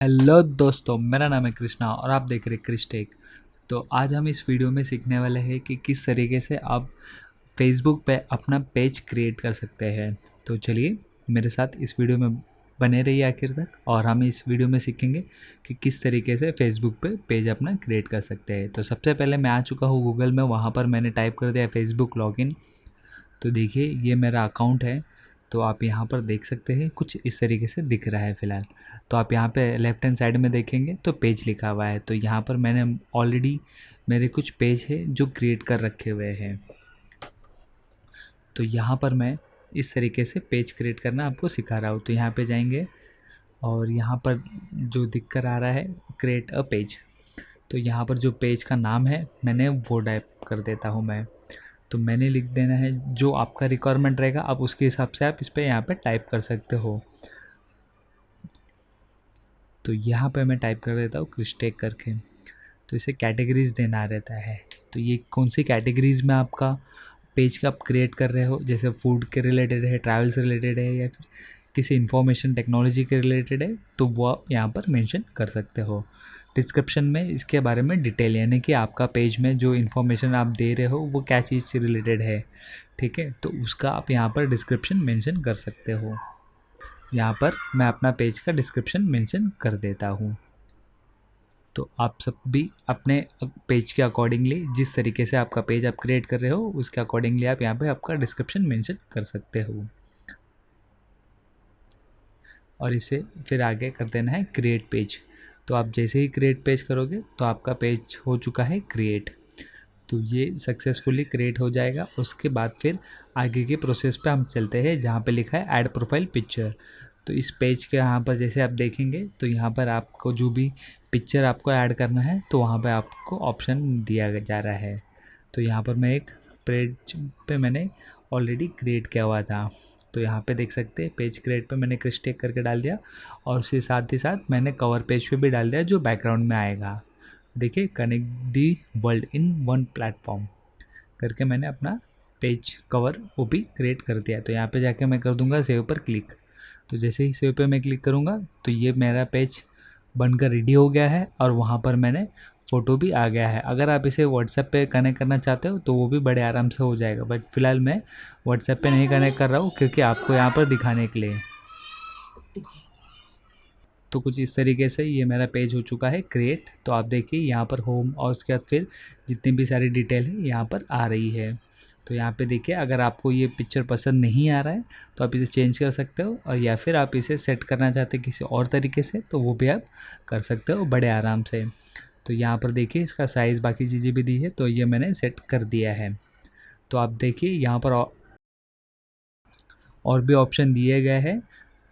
Hello दोस्तों, मेरा नाम है कृष्णा और आप देख रहे हैं क्रिश टेक। तो आज हम इस वीडियो में सीखने वाले हैं कि किस तरीके से आप फेसबुक पे अपना पेज क्रिएट कर सकते हैं। तो चलिए मेरे साथ इस वीडियो में बने रहिए आखिर तक और हम इस वीडियो में सीखेंगे कि किस तरीके से फेसबुक पे पेज अपना क्रिएट कर सकते हैं। तो सबसे पहले मैं आ चुका हूँ गूगल में, वहाँ पर मैंने टाइप कर दिया फेसबुक लॉगिन। तो देखिए ये मेरा अकाउंट है। तो आप यहाँ पर देख सकते हैं कुछ इस तरीके से दिख रहा है फ़िलहाल। तो आप यहाँ पे लेफ्ट हैंड साइड में देखेंगे तो पेज लिखा हुआ है। तो यहाँ पर मैंने ऑलरेडी मेरे कुछ पेज है जो क्रिएट कर रखे हुए हैं। तो यहाँ पर मैं इस तरीके से पेज क्रिएट करना आपको सिखा रहा हूँ। तो यहाँ पे जाएंगे और यहाँ पर जो दिख कर आ रहा है क्रिएट अ पेज। तो यहाँ पर जो पेज का नाम है मैंने वो टाइप कर देता हूँ मैं। तो मैंने लिख देना है जो आपका रिक्वायरमेंट रहेगा, आप उसके हिसाब से आप इस पर यहाँ पे टाइप कर सकते हो। तो यहाँ पे मैं टाइप कर देता हूँ क्रिस्टेक करके। तो इसे कैटेगरीज देना रहता है। तो ये कौन सी कैटेगरीज में आपका पेज का आप क्रिएट कर रहे हो, जैसे फूड के रिलेटेड है, ट्रैवल से रिलेटेड है या फिर किसी इन्फॉर्मेशन टेक्नोलॉजी के रिलेटेड है, तो वो आप यहाँ पर मेंशन कर सकते हो। डिस्क्रिप्शन में इसके बारे में डिटेल, यानी कि आपका पेज में जो इन्फॉर्मेशन आप दे रहे हो वो क्या चीज़ से रिलेटेड है, ठीक है। तो उसका आप यहाँ पर डिस्क्रिप्शन मेंशन कर सकते हो। यहाँ पर मैं अपना पेज का डिस्क्रिप्शन मेंशन कर देता हूँ। तो आप सब भी अपने पेज के अकॉर्डिंगली, जिस तरीके से आपका पेज आप क्रिएट कर रहे हो उसके अकॉर्डिंगली आप यहाँ पे आपका डिस्क्रिप्शन मेंशन कर सकते हो। और इसे फिर आगे कर देना है क्रिएट पेज। तो आप जैसे ही क्रिएट पेज करोगे तो आपका पेज हो चुका है क्रिएट। तो ये सक्सेसफुली क्रिएट हो जाएगा। उसके बाद फिर आगे के प्रोसेस पे हम चलते हैं, जहाँ पे लिखा है ऐड प्रोफाइल पिक्चर। तो इस पेज के यहाँ पर जैसे आप देखेंगे तो यहाँ पर आपको जो भी पिक्चर आपको ऐड करना है तो वहाँ पे आपको ऑप्शन दिया जा रहा है। तो यहाँ पर मैं एक पेज पे मैंने ऑलरेडी क्रिएट किया हुआ था। तो यहाँ पे देख सकते हैं पेज क्रिएट पे मैंने क्रिस्टेक करके डाल दिया और उसके साथ ही साथ मैंने कवर पेज पे भी डाल दिया जो बैकग्राउंड में आएगा। देखिए connect the world in one platform करके मैंने अपना पेज कवर वो भी क्रिएट कर दिया। तो यहाँ पे जाके मैं कर दूंगा सेव पर क्लिक। तो जैसे ही सेव पे मैं क्लिक करूँगा तो ये मेरा पेज बनकर रेडी हो गया है और वहाँ पर मैंने फ़ोटो भी आ गया है। अगर आप इसे व्हाट्सएप पे कनेक्ट करना चाहते हो तो वो भी बड़े आराम से हो जाएगा, बट फिलहाल मैं व्हाट्सएप पे नहीं कनेक्ट कर रहा हूँ क्योंकि आपको यहाँ पर दिखाने के लिए। तो कुछ इस तरीके से ये मेरा पेज हो चुका है क्रिएट। तो आप देखिए यहाँ पर होम और उसके बाद फिर जितनी भी सारी डिटेल है यहाँ पर आ रही है। तो यहाँ पे देखिए अगर आपको ये पिक्चर पसंद नहीं आ रहा है तो आप इसे चेंज कर सकते हो, और या फिर आप इसे सेट करना चाहते हैं किसी और तरीके से तो वो भी आप कर सकते हो बड़े आराम से। तो यहाँ पर देखिए इसका साइज़ बाकी चीज़ें भी दी है, तो ये मैंने सेट कर दिया है। तो आप देखिए यहाँ पर और भी ऑप्शन दिए गए हैं।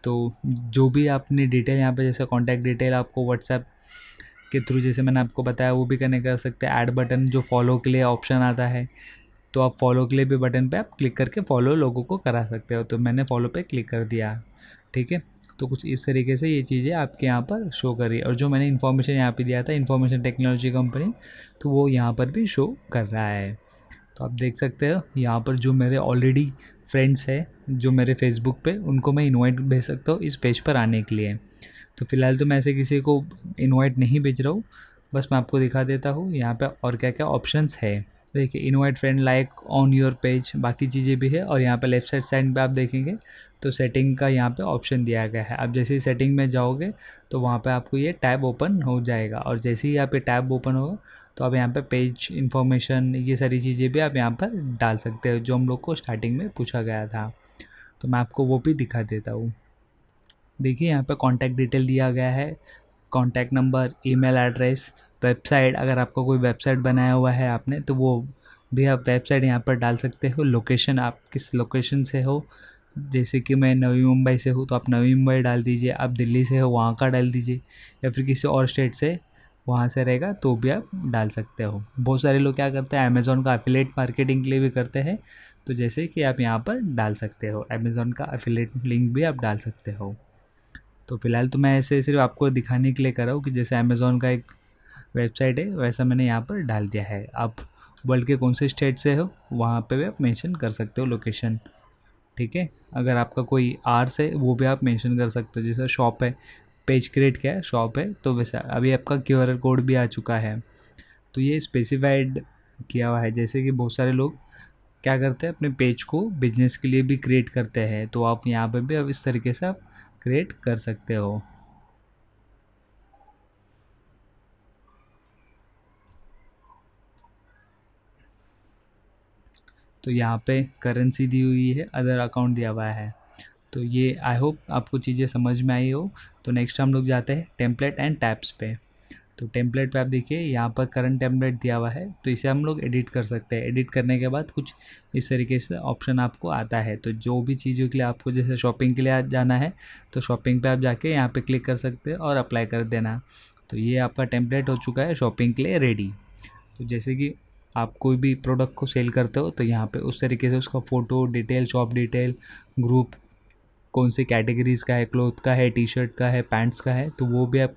तो जो भी आपने डिटेल यहाँ पे, जैसे कॉन्टैक्ट डिटेल आपको व्हाट्सएप के थ्रू जैसे मैंने आपको बताया वो भी कनेक्ट कर सकते हैं। ऐड बटन जो फॉलो के लिए ऑप्शन आता है, तो आप फॉलो के लिए भी बटन पे आप क्लिक करके फॉलो लोगों को करा सकते हो। तो मैंने फॉलो पे क्लिक कर दिया, ठीक है। तो कुछ इस तरीके से ये चीज़ें आपके यहाँ पर शो करी, और जो मैंने इन्फॉर्मेशन यहाँ पे दिया था इन्फॉर्मेशन टेक्नोलॉजी कंपनी, तो वो यहाँ पर भी शो कर रहा है। तो आप देख सकते हो यहाँ पर जो मेरे ऑलरेडी फ्रेंड्स हैं जो मेरे फेसबुक पे, उनको मैं इनवाइट भेज सकता हूँ इस पेज पर आने के लिए। तो फ़िलहाल तो मैं ऐसे किसी को इनवाइट नहीं भेज रहा हूँ, बस मैं आपको दिखा देता हूँ यहाँ पे और क्या क्या ऑप्शंस है। देखिए invite friend like on your page, बाकी चीज़ें भी है। और यहाँ पे लेफ्ट साइड पे आप देखेंगे तो सेटिंग का यहाँ पे ऑप्शन दिया गया है। आप जैसे ही सेटिंग में जाओगे तो वहाँ पे आपको ये टैब ओपन हो जाएगा, और जैसे ही यहाँ पे टैब ओपन होगा तो आप यहाँ पे पेज इन्फॉर्मेशन ये सारी चीज़ें भी आप यहाँ पर डाल सकते हो जो हम लोग को स्टार्टिंग में पूछा गया था। तो मैं आपको वो भी दिखा देता हूँ। देखिए यहाँ पे कॉन्टैक्ट डिटेल दिया गया है, contact number, email address, website, अगर आपका कोई वेबसाइट बनाया हुआ है आपने तो वो भी आप वेबसाइट यहाँ पर डाल सकते हो। लोकेशन, आप किस लोकेशन से हो, जैसे कि मैं नवी मुंबई से हूँ तो आप नवी मुंबई डाल दीजिए। आप दिल्ली से हो वहाँ का डाल दीजिए, या फिर किसी और स्टेट से वहाँ से रहेगा तो भी आप डाल सकते हो। बहुत सारे लोग क्या करते हैं अमेज़ॉन का एफिलिएट मार्केटिंग के लिए भी करते हैं, तो जैसे कि आप यहाँ पर डाल सकते हो अमेज़ॉन का एफिलिएट लिंक भी आप डाल सकते हो। तो फ़िलहाल तो मैं ऐसे सिर्फ आपको दिखाने के लिए कर रहा हूँ कि जैसे अमेज़ॉन का एक वेबसाइट है वैसा मैंने यहाँ पर डाल दिया है। आप वर्ल्ड के कौन से स्टेट से हो वहाँ पे भी आप मेंशन कर सकते हो लोकेशन, ठीक है। अगर आपका कोई आर्स है वो भी आप मेंशन कर सकते हो, जैसे शॉप है पेज क्रिएट किया है, शॉप है, तो वैसा अभी आपका QR कोड भी आ चुका है। तो ये स्पेसिफाइड किया हुआ है, जैसे कि बहुत सारे लोग क्या करते हैं अपने पेज को बिजनेस के लिए भी क्रिएट करते हैं, तो आप यहाँ पे भी अब इस तरीके से आप क्रिएट कर सकते हो। तो यहाँ पे करेंसी दी हुई है, अदर अकाउंट दिया हुआ है। तो ये आई होप आपको चीज़ें समझ में आई हो। तो नेक्स्ट हम लोग जाते हैं टेम्पलेट एंड टैब्स पे। तो टेम्पलेट पे आप देखिए यहाँ पर करंट टेम्पलेट दिया हुआ है, तो इसे हम लोग एडिट कर सकते हैं। एडिट करने के बाद कुछ इस तरीके से ऑप्शन आपको आता है। तो जो भी चीज़ों के लिए आपको जैसे शॉपिंग के लिए जाना है, तो शॉपिंग पे आप जाके यहाँ पे क्लिक कर सकते हैं और अप्लाई कर देना। तो ये आपका टेम्पलेट हो चुका है शॉपिंग के लिए रेडी। तो जैसे कि आप कोई भी प्रोडक्ट को सेल करते हो, तो यहाँ पे उस तरीके से उसका photo detail, shop detail, group कौन सी कैटेगरीज़ का है, क्लोथ का है, टी शर्ट का है, पैंट्स का है, तो वो भी आप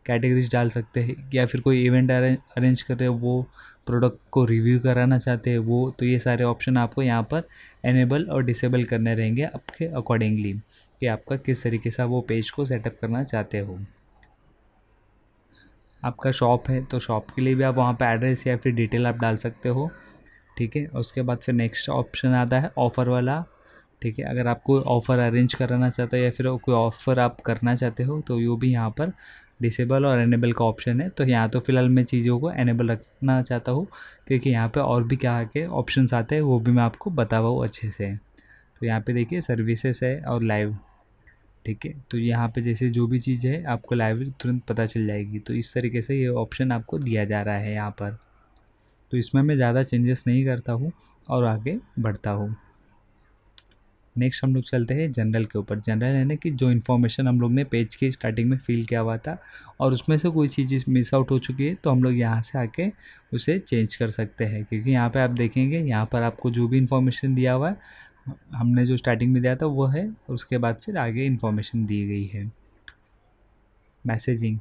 कैटेगरीज डाल सकते हैं। या फिर कोई इवेंट अरेंज कर रहे हो, वो प्रोडक्ट को रिव्यू कराना चाहते हैं वो, तो ये सारे ऑप्शन आपको यहाँ पर एनेबल और डिसेबल करने रहेंगे आपके अकॉर्डिंगली, कि आपका किस तरीके से वो पेज को सेटअप करना चाहते हो। आपका शॉप है तो शॉप के लिए भी आप वहाँ पे एड्रेस या फिर डिटेल आप डाल सकते हो। ठीक है, उसके बाद फिर नेक्स्ट ऑप्शन आता है ऑफ़र वाला। ठीक है, अगर आप कोई ऑफ़र अरेंज कराना चाहते हो या फिर कोई ऑफ़र आप करना चाहते हो, तो वो भी यहाँ पर डिसेबल और एनेबल का ऑप्शन है। तो यहाँ तो फ़िलहाल मैं चीज़ों को एनेबल रखना चाहता हूँ, क्योंकि यहाँ पे और भी क्या के ऑप्शंस आते हैं वो भी मैं आपको बता रहा हूँ अच्छे से। तो यहाँ पे देखिए सर्विसेज है और लाइव। ठीक है, तो यहाँ पे जैसे जो भी चीज़ है आपको लाइव तुरंत पता चल जाएगी। तो इस तरीके से ये ऑप्शन आपको दिया जा रहा है यहाँ पर। तो इसमें मैं ज़्यादा चेंजेस नहीं करता हूँ और आगे बढ़ता हूँ। नेक्स्ट हम लोग चलते हैं जनरल के ऊपर। जनरल है ना कि जो इन्फॉर्मेशन हम लोग ने पेज की स्टार्टिंग में फिल किया हुआ था और उसमें से कोई चीज़ मिस आउट हो चुकी है, तो हम लोग यहाँ से आके उसे चेंज कर सकते हैं। क्योंकि यहाँ पे आप देखेंगे, यहाँ पर आपको जो भी इन्फॉर्मेशन दिया हुआ है, हमने जो स्टार्टिंग में दिया था वो है, उसके बाद फिर आगे इन्फॉर्मेशन दी गई है। मैसेजिंग,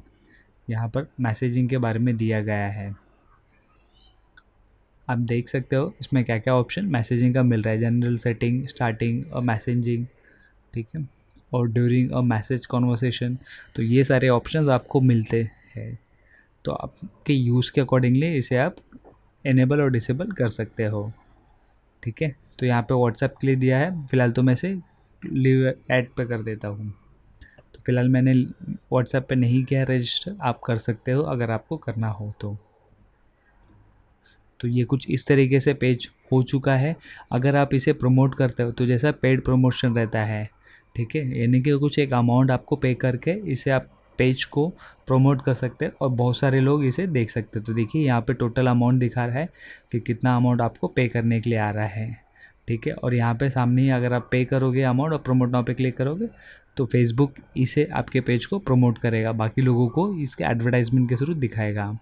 यहाँ पर मैसेजिंग के बारे में दिया गया है। आप देख सकते हो इसमें क्या क्या ऑप्शन मैसेजिंग का मिल रहा है। जनरल सेटिंग, स्टार्टिंग और मैसेजिंग, ठीक है, और ड्यूरिंग अ मैसेज कॉन्वर्सेशन, तो ये सारे ऑप्शंस आपको मिलते हैं। तो आपके यूज़ के अकॉर्डिंगली इसे आप इनेबल और डिसेबल कर सकते हो। ठीक है, तो यहाँ पे व्हाट्सएप के लिए दिया है, फ़िलहाल तो मैं इसे लीव ऐड पे कर देता हूँ। तो फ़िलहाल मैंने व्हाट्सएप पे नहीं किया रजिस्टर, आप कर सकते हो अगर आपको करना हो तो। तो ये कुछ इस तरीके से पेज हो चुका है। अगर आप इसे प्रमोट करते हो तो जैसा पेड प्रमोशन रहता है, ठीक है, यानी कि कुछ एक अमाउंट आपको पे करके इसे आप पेज को प्रमोट कर सकते हैं और बहुत सारे लोग इसे देख सकते हैं। तो देखिए यहाँ पे टोटल अमाउंट दिखा रहा है कि कितना अमाउंट आपको पे करने के लिए आ रहा है। ठीक है, और यहाँ पे सामने ही अगर आप पे करोगे अमाउंट और प्रमोट नाउ पे क्लिक करोगे, तो फेसबुक इसे आपके पेज को प्रमोट करेगा, बाकी लोगों को इसके एडवर्टाइजमेंट के थ्रू दिखाएगा।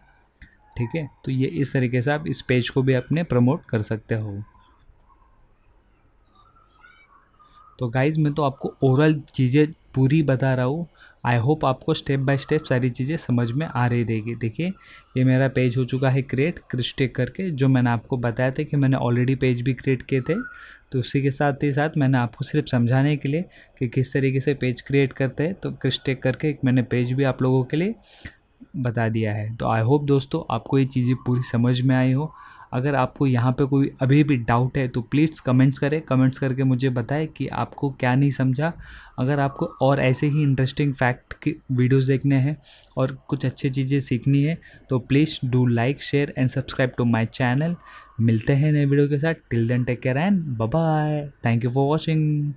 ठीक है, तो ये इस तरीके से आप इस पेज को भी अपने प्रमोट कर सकते हो। तो गाइज मैं तो आपको ओवरऑल चीज़ें पूरी बता रहा हूँ। आई होप आपको स्टेप बाय स्टेप सारी चीज़ें समझ में आ रही रहेगी। देखिए ये मेरा पेज हो चुका है क्रिएट क्रिस्टेक करके, जो मैंने आपको बताया था कि मैंने ऑलरेडी पेज भी क्रिएट किए थे। तो उसी के साथ ही साथ मैंने आपको सिर्फ समझाने के लिए कि किस तरीके से पेज क्रिएट करते हैं, तो क्रिस्टेक करके एक मैंने पेज भी आप लोगों के लिए बता दिया है। तो आई होप दोस्तों आपको ये चीज़ें पूरी समझ में आई हो। अगर आपको यहाँ पे कोई अभी भी डाउट है तो प्लीज़ कमेंट्स करें, कमेंट्स करके मुझे बताएं कि आपको क्या नहीं समझा। अगर आपको और ऐसे ही इंटरेस्टिंग फैक्ट की वीडियोस देखने हैं और कुछ अच्छी चीज़ें सीखनी है, तो please do like, share and subscribe to my channel. मिलते हैं नए वीडियो के साथ। Till then take care and bye bye. Thank you for watching.